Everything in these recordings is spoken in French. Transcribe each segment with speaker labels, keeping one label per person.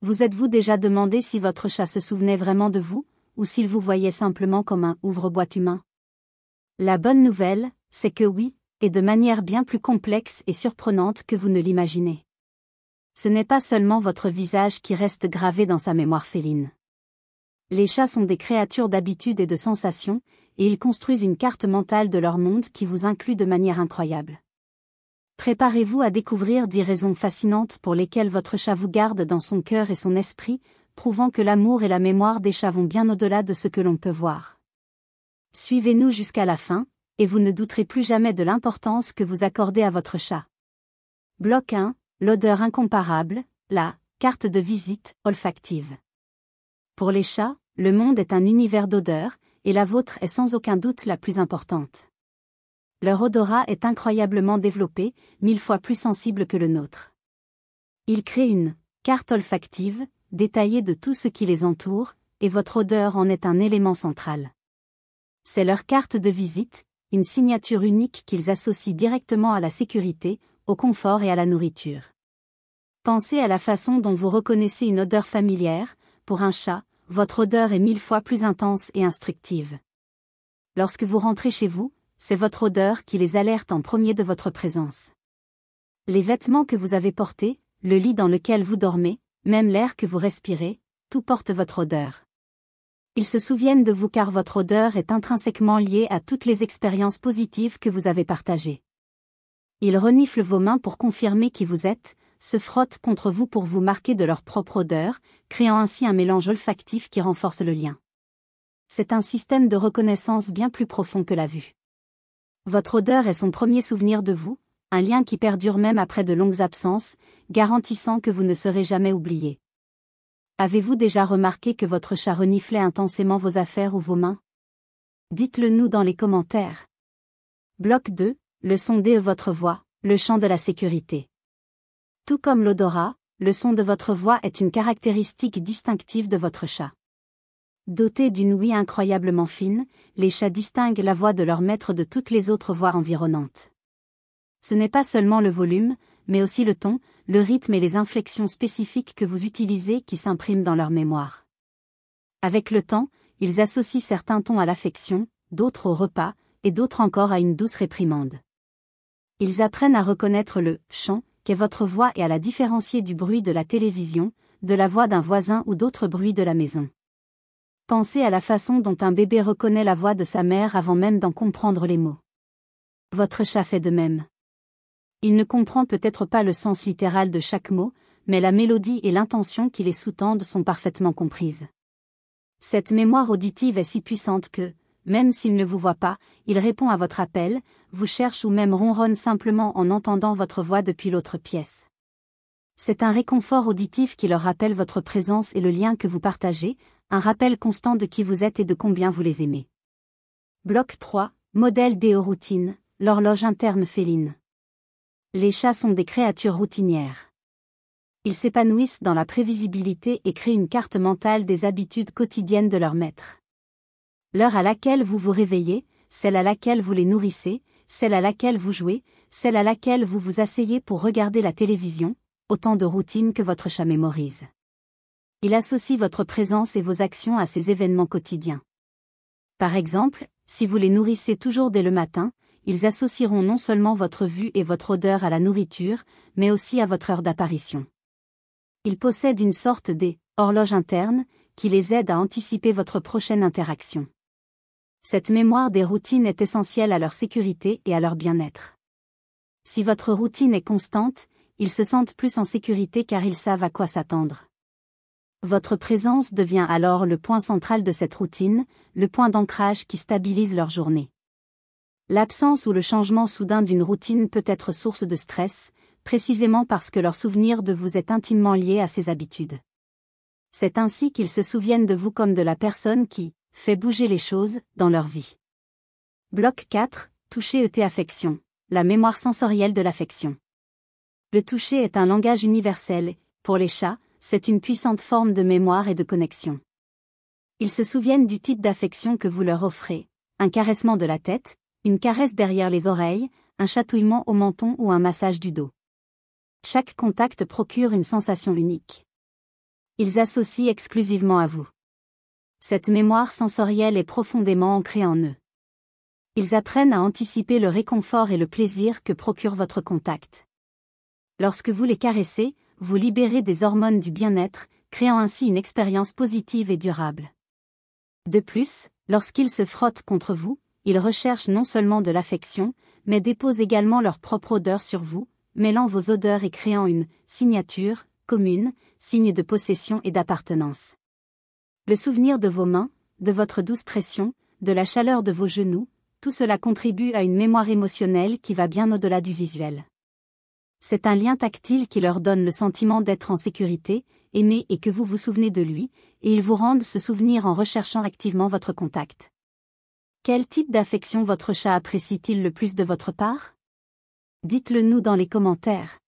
Speaker 1: Vous êtes-vous déjà demandé si votre chat se souvenait vraiment de vous, ou s'il vous voyait simplement comme un ouvre-boîte humain? La bonne nouvelle, c'est que oui, et de manière bien plus complexe et surprenante que vous ne l'imaginez. Ce n'est pas seulement votre visage qui reste gravé dans sa mémoire féline. Les chats sont des créatures d'habitude et de sensations, et ils construisent une carte mentale de leur monde qui vous inclut de manière incroyable. Préparez-vous à découvrir 10 raisons fascinantes pour lesquelles votre chat vous garde dans son cœur et son esprit, prouvant que l'amour et la mémoire des chats vont bien au-delà de ce que l'on peut voir. Suivez-nous jusqu'à la fin, et vous ne douterez plus jamais de l'importance que vous accordez à votre chat. Bloc 1, l'odeur incomparable, la carte de visite olfactive. Pour les chats, le monde est un univers d'odeurs, et la vôtre est sans aucun doute la plus importante. Leur odorat est incroyablement développé, 1000 fois plus sensible que le nôtre. Ils créent une carte olfactive, détaillée de tout ce qui les entoure, et votre odeur en est un élément central. C'est leur carte de visite, une signature unique qu'ils associent directement à la sécurité, au confort et à la nourriture. Pensez à la façon dont vous reconnaissez une odeur familière. Pour un chat, votre odeur est 1000 fois plus intense et instructive. Lorsque vous rentrez chez vous, c'est votre odeur qui les alerte en premier de votre présence. Les vêtements que vous avez portés, le lit dans lequel vous dormez, même l'air que vous respirez, tout porte votre odeur. Ils se souviennent de vous car votre odeur est intrinsèquement liée à toutes les expériences positives que vous avez partagées. Ils reniflent vos mains pour confirmer qui vous êtes, se frottent contre vous pour vous marquer de leur propre odeur, créant ainsi un mélange olfactif qui renforce le lien. C'est un système de reconnaissance bien plus profond que la vue. Votre odeur est son premier souvenir de vous, un lien qui perdure même après de longues absences, garantissant que vous ne serez jamais oublié. Avez-vous déjà remarqué que votre chat reniflait intensément vos affaires ou vos mains? Dites-le nous dans les commentaires. Bloc 2, le son de votre voix, le chant de la sécurité. Tout comme l'odorat, le son de votre voix est une caractéristique distinctive de votre chat. Dotés d'une ouïe incroyablement fine, les chats distinguent la voix de leur maître de toutes les autres voix environnantes. Ce n'est pas seulement le volume, mais aussi le ton, le rythme et les inflexions spécifiques que vous utilisez qui s'impriment dans leur mémoire. Avec le temps, ils associent certains tons à l'affection, d'autres au repas, et d'autres encore à une douce réprimande. Ils apprennent à reconnaître le chant qu'est votre voix et à la différencier du bruit de la télévision, de la voix d'un voisin ou d'autres bruits de la maison. Pensez à la façon dont un bébé reconnaît la voix de sa mère avant même d'en comprendre les mots. Votre chat fait de même. Il ne comprend peut-être pas le sens littéral de chaque mot, mais la mélodie et l'intention qui les sous-tendent sont parfaitement comprises. Cette mémoire auditive est si puissante que, même s'il ne vous voit pas, il répond à votre appel, vous cherche ou même ronronne simplement en entendant votre voix depuis l'autre pièce. C'est un réconfort auditif qui leur rappelle votre présence et le lien que vous partagez, un rappel constant de qui vous êtes et de combien vous les aimez. Bloc 3, modèle déo-routine, l'horloge interne féline. Les chats sont des créatures routinières. Ils s'épanouissent dans la prévisibilité et créent une carte mentale des habitudes quotidiennes de leur maître. L'heure à laquelle vous vous réveillez, celle à laquelle vous les nourrissez, celle à laquelle vous jouez, celle à laquelle vous vous asseyez pour regarder la télévision, autant de routines que votre chat mémorise. Il associe votre présence et vos actions à ces événements quotidiens. Par exemple, si vous les nourrissez toujours dès le matin, ils associeront non seulement votre vue et votre odeur à la nourriture, mais aussi à votre heure d'apparition. Ils possèdent une sorte d'horloge interne, qui les aide à anticiper votre prochaine interaction. Cette mémoire des routines est essentielle à leur sécurité et à leur bien-être. Si votre routine est constante, ils se sentent plus en sécurité car ils savent à quoi s'attendre. Votre présence devient alors le point central de cette routine, le point d'ancrage qui stabilise leur journée. L'absence ou le changement soudain d'une routine peut être source de stress, précisément parce que leur souvenir de vous est intimement lié à ces habitudes. C'est ainsi qu'ils se souviennent de vous comme de la personne qui fait bouger les choses dans leur vie. Bloc 4, toucher et affection, la mémoire sensorielle de l'affection. Le toucher est un langage universel, pour les chats, c'est une puissante forme de mémoire et de connexion. Ils se souviennent du type d'affection que vous leur offrez, un caressement de la tête, une caresse derrière les oreilles, un chatouillement au menton ou un massage du dos. Chaque contact procure une sensation unique. Ils associent exclusivement à vous. Cette mémoire sensorielle est profondément ancrée en eux. Ils apprennent à anticiper le réconfort et le plaisir que procure votre contact. Lorsque vous les caressez, vous libérez des hormones du bien-être, créant ainsi une expérience positive et durable. De plus, lorsqu'ils se frottent contre vous, ils recherchent non seulement de l'affection, mais déposent également leur propre odeur sur vous, mêlant vos odeurs et créant une signature commune, signe de possession et d'appartenance. Le souvenir de vos mains, de votre douce pression, de la chaleur de vos genoux, tout cela contribue à une mémoire émotionnelle qui va bien au-delà du visuel. C'est un lien tactile qui leur donne le sentiment d'être en sécurité, aimé et que vous vous souvenez de lui, et ils vous rendent ce souvenir en recherchant activement votre contact. Quel type d'affection votre chat apprécie-t-il le plus de votre part? Dites-le nous dans les commentaires.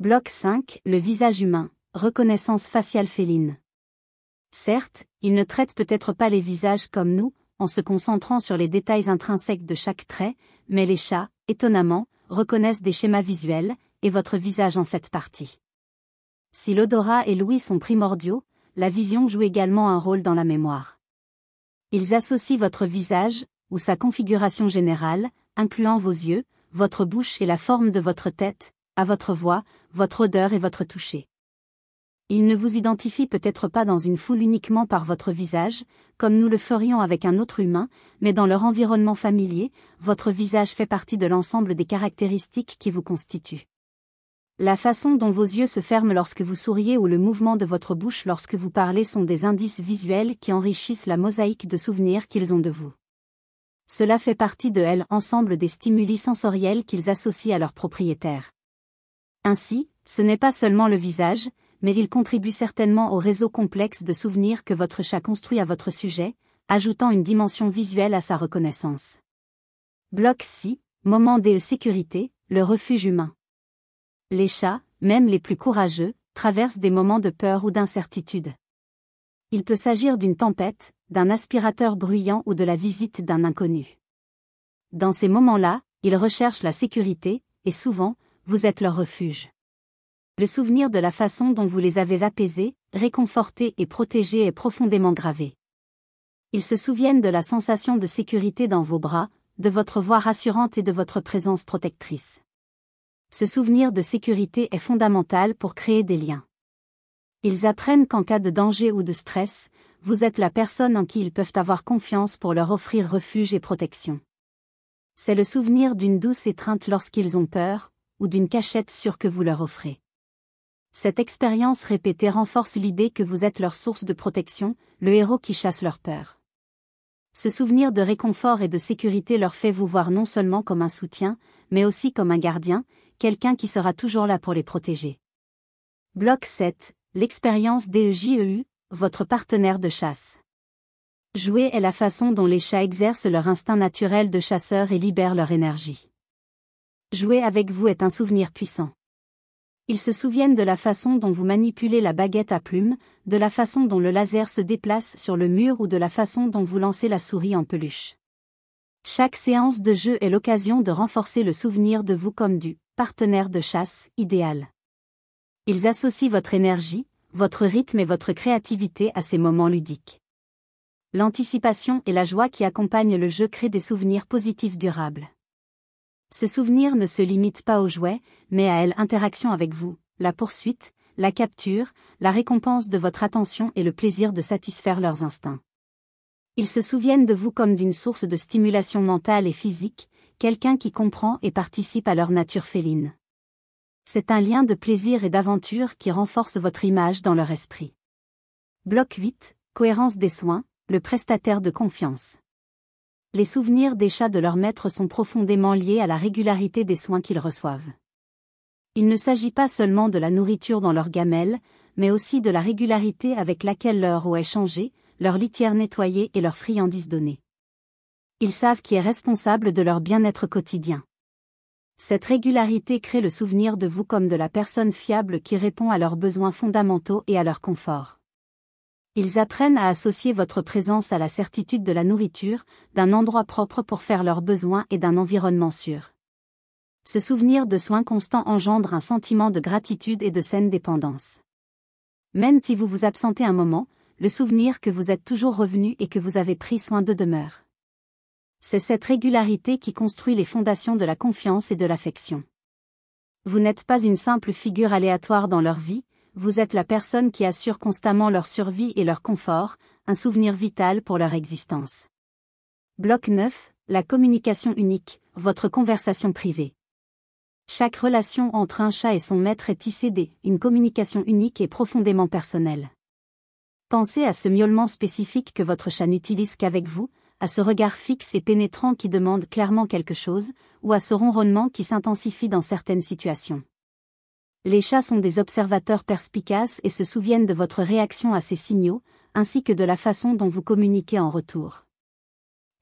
Speaker 1: Bloc 5. Le visage humain, reconnaissance faciale féline. Certes, ils ne traitent peut-être pas les visages comme nous, en se concentrant sur les détails intrinsèques de chaque trait, mais les chats, étonnamment, reconnaissent des schémas visuels, et votre visage en fait partie. Si l'odorat et l'ouïe sont primordiaux, la vision joue également un rôle dans la mémoire. Ils associent votre visage, ou sa configuration générale, incluant vos yeux, votre bouche et la forme de votre tête, à votre voix, votre odeur et votre toucher. Ils ne vous identifient peut-être pas dans une foule uniquement par votre visage, comme nous le ferions avec un autre humain, mais dans leur environnement familier, votre visage fait partie de l'ensemble des caractéristiques qui vous constituent. La façon dont vos yeux se ferment lorsque vous souriez ou le mouvement de votre bouche lorsque vous parlez sont des indices visuels qui enrichissent la mosaïque de souvenirs qu'ils ont de vous. Cela fait partie de l'ensemble des stimuli sensoriels qu'ils associent à leurs propriétaires. Ainsi, ce n'est pas seulement le visage, mais il contribue certainement au réseau complexe de souvenirs que votre chat construit à votre sujet, ajoutant une dimension visuelle à sa reconnaissance. Bloc 6. Moment de sécurité, le refuge humain. Les chats, même les plus courageux, traversent des moments de peur ou d'incertitude. Il peut s'agir d'une tempête, d'un aspirateur bruyant ou de la visite d'un inconnu. Dans ces moments-là, ils recherchent la sécurité, et souvent, vous êtes leur refuge. Le souvenir de la façon dont vous les avez apaisés, réconfortés et protégés est profondément gravé. Ils se souviennent de la sensation de sécurité dans vos bras, de votre voix rassurante et de votre présence protectrice. Ce souvenir de sécurité est fondamental pour créer des liens. Ils apprennent qu'en cas de danger ou de stress, vous êtes la personne en qui ils peuvent avoir confiance pour leur offrir refuge et protection. C'est le souvenir d'une douce étreinte lorsqu'ils ont peur, ou d'une cachette sûre que vous leur offrez. Cette expérience répétée renforce l'idée que vous êtes leur source de protection, le héros qui chasse leur peur. Ce souvenir de réconfort et de sécurité leur fait vous voir non seulement comme un soutien, mais aussi comme un gardien, quelqu'un qui sera toujours là pour les protéger. Bloc 7. L'expérience DEJEU, votre partenaire de chasse. Jouer est la façon dont les chats exercent leur instinct naturel de chasseur et libèrent leur énergie. Jouer avec vous est un souvenir puissant. Ils se souviennent de la façon dont vous manipulez la baguette à plumes, de la façon dont le laser se déplace sur le mur ou de la façon dont vous lancez la souris en peluche. Chaque séance de jeu est l'occasion de renforcer le souvenir de vous comme du partenaire de chasse idéal. Ils associent votre énergie, votre rythme et votre créativité à ces moments ludiques. L'anticipation et la joie qui accompagnent le jeu créent des souvenirs positifs durables. Ce souvenir ne se limite pas au jouet, mais à l'interaction avec vous, la poursuite, la capture, la récompense de votre attention et le plaisir de satisfaire leurs instincts. Ils se souviennent de vous comme d'une source de stimulation mentale et physique, quelqu'un qui comprend et participe à leur nature féline. C'est un lien de plaisir et d'aventure qui renforce votre image dans leur esprit. Bloc 8. Cohérence des soins, le prestataire de confiance. Les souvenirs des chats de leur maître sont profondément liés à la régularité des soins qu'ils reçoivent. Il ne s'agit pas seulement de la nourriture dans leur gamelle, mais aussi de la régularité avec laquelle leur eau est changée, leur litière nettoyée et leurs friandises données. Ils savent qui est responsable de leur bien-être quotidien. Cette régularité crée le souvenir de vous comme de la personne fiable qui répond à leurs besoins fondamentaux et à leur confort. Ils apprennent à associer votre présence à la certitude de la nourriture, d'un endroit propre pour faire leurs besoins et d'un environnement sûr. Ce souvenir de soins constants engendre un sentiment de gratitude et de saine dépendance. Même si vous vous absentez un moment, le souvenir que vous êtes toujours revenu et que vous avez pris soin d'eux demeure. C'est cette régularité qui construit les fondations de la confiance et de l'affection. Vous n'êtes pas une simple figure aléatoire dans leur vie, vous êtes la personne qui assure constamment leur survie et leur confort, un souvenir vital pour leur existence. Bloc 9, la communication unique, votre conversation privée. Chaque relation entre un chat et son maître est tissée d'une communication unique et profondément personnelle. Pensez à ce miaulement spécifique que votre chat n'utilise qu'avec vous, à ce regard fixe et pénétrant qui demande clairement quelque chose, ou à ce ronronnement qui s'intensifie dans certaines situations. Les chats sont des observateurs perspicaces et se souviennent de votre réaction à ces signaux, ainsi que de la façon dont vous communiquez en retour.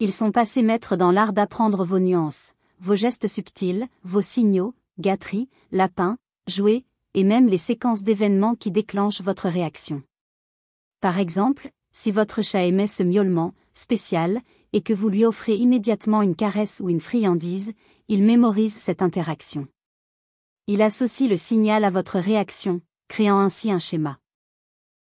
Speaker 1: Ils sont passés maîtres dans l'art d'apprendre vos nuances, vos gestes subtils, vos signaux, gâteries, lapins, jouets, et même les séquences d'événements qui déclenchent votre réaction. Par exemple, si votre chat aimait ce miaulement spécial, et que vous lui offrez immédiatement une caresse ou une friandise, il mémorise cette interaction. Il associe le signal à votre réaction, créant ainsi un schéma.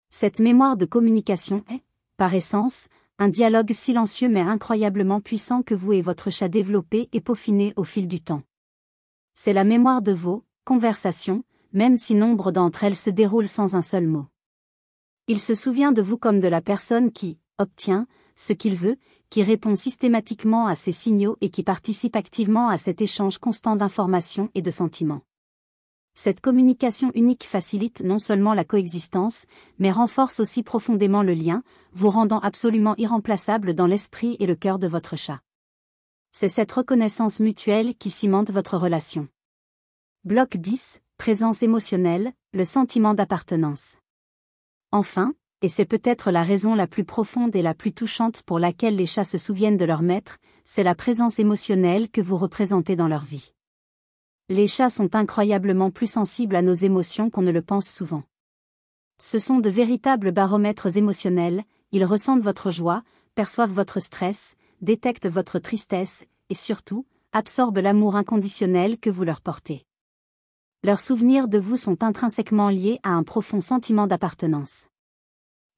Speaker 1: Cette mémoire de communication est, par essence, un dialogue silencieux mais incroyablement puissant que vous et votre chat développez et peaufinez au fil du temps. C'est la mémoire de vos conversations, même si nombre d'entre elles se déroulent sans un seul mot. Il se souvient de vous comme de la personne qui obtient ce qu'il veut, qui répond systématiquement à ces signaux et qui participe activement à cet échange constant d'informations et de sentiments. Cette communication unique facilite non seulement la coexistence, mais renforce aussi profondément le lien, vous rendant absolument irremplaçable dans l'esprit et le cœur de votre chat. C'est cette reconnaissance mutuelle qui cimente votre relation. Bloc 10, présence émotionnelle, le sentiment d'appartenance. Enfin, et c'est peut-être la raison la plus profonde et la plus touchante pour laquelle les chats se souviennent de leur maître, c'est la présence émotionnelle que vous représentez dans leur vie. Les chats sont incroyablement plus sensibles à nos émotions qu'on ne le pense souvent. Ce sont de véritables baromètres émotionnels, ils ressentent votre joie, perçoivent votre stress, détectent votre tristesse, et surtout, absorbent l'amour inconditionnel que vous leur portez. Leurs souvenirs de vous sont intrinsèquement liés à un profond sentiment d'appartenance.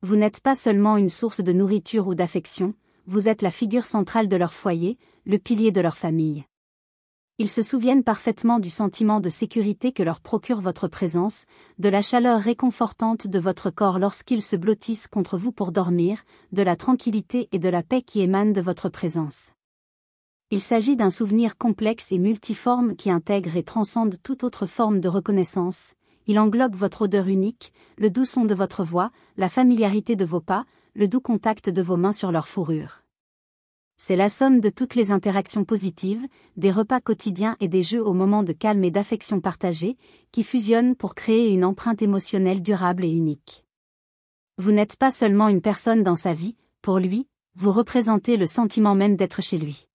Speaker 1: Vous n'êtes pas seulement une source de nourriture ou d'affection, vous êtes la figure centrale de leur foyer, le pilier de leur famille. Ils se souviennent parfaitement du sentiment de sécurité que leur procure votre présence, de la chaleur réconfortante de votre corps lorsqu'ils se blottissent contre vous pour dormir, de la tranquillité et de la paix qui émanent de votre présence. Il s'agit d'un souvenir complexe et multiforme qui intègre et transcende toute autre forme de reconnaissance. Il englobe votre odeur unique, le doux son de votre voix, la familiarité de vos pas, le doux contact de vos mains sur leur fourrure. C'est la somme de toutes les interactions positives, des repas quotidiens et des jeux au moment de calme et d'affection partagée, qui fusionnent pour créer une empreinte émotionnelle durable et unique. Vous n'êtes pas seulement une personne dans sa vie, pour lui, vous représentez le sentiment même d'être chez lui.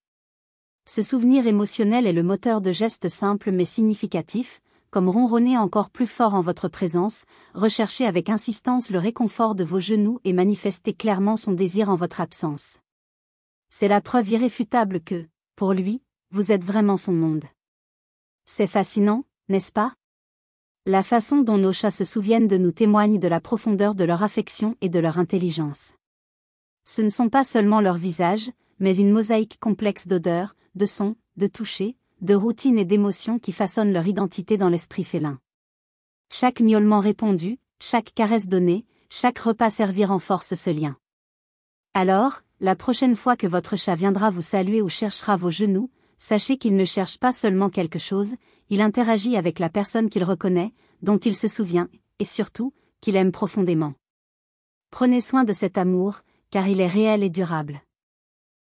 Speaker 1: Ce souvenir émotionnel est le moteur de gestes simples mais significatifs, comme ronronner encore plus fort en votre présence, rechercher avec insistance le réconfort de vos genoux et manifester clairement son désir en votre absence. C'est la preuve irréfutable que, pour lui, vous êtes vraiment son monde. C'est fascinant, n'est-ce pas? La façon dont nos chats se souviennent de nous témoigne de la profondeur de leur affection et de leur intelligence. Ce ne sont pas seulement leurs visages, mais une mosaïque complexe d'odeurs, de sons, de touchés, de routines et d'émotions qui façonnent leur identité dans l'esprit félin. Chaque miaulement répondu, chaque caresse donnée, chaque repas servi renforce ce lien. Alors, la prochaine fois que votre chat viendra vous saluer ou cherchera vos genoux, sachez qu'il ne cherche pas seulement quelque chose, il interagit avec la personne qu'il reconnaît, dont il se souvient, et surtout, qu'il aime profondément. Prenez soin de cet amour, car il est réel et durable.